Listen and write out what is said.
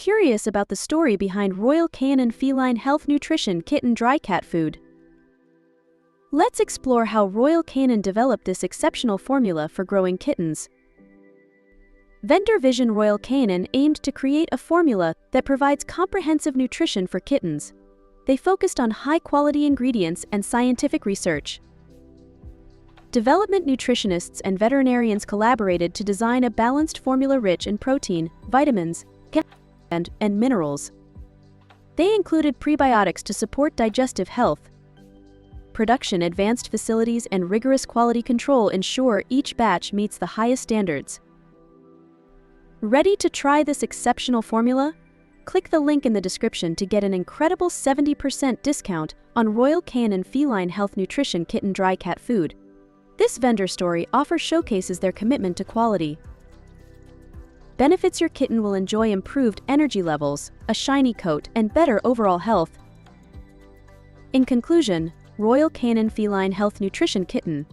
Curious about the story behind Royal Canin Feline Health Nutrition Kitten Dry Cat Food? Let's explore how Royal Canin developed this exceptional formula for growing kittens. Vendor Vision Royal Canin aimed to create a formula that provides comprehensive nutrition for kittens. They focused on high-quality ingredients and scientific research. Development nutritionists and veterinarians collaborated to design a balanced formula rich in protein, vitamins, and minerals. They included prebiotics to support digestive health. Production advanced facilities and rigorous quality control ensure each batch meets the highest standards. Ready to try this exceptional formula? Click the link in the description to get an incredible 70% discount on Royal Canin Feline Health Nutrition Kitten Dry Cat Food. This vendor story showcases their commitment to quality. Benefits: your kitten will enjoy improved energy levels, a shiny coat, and better overall health. In conclusion, Royal Canin Feline Health Nutrition Kitten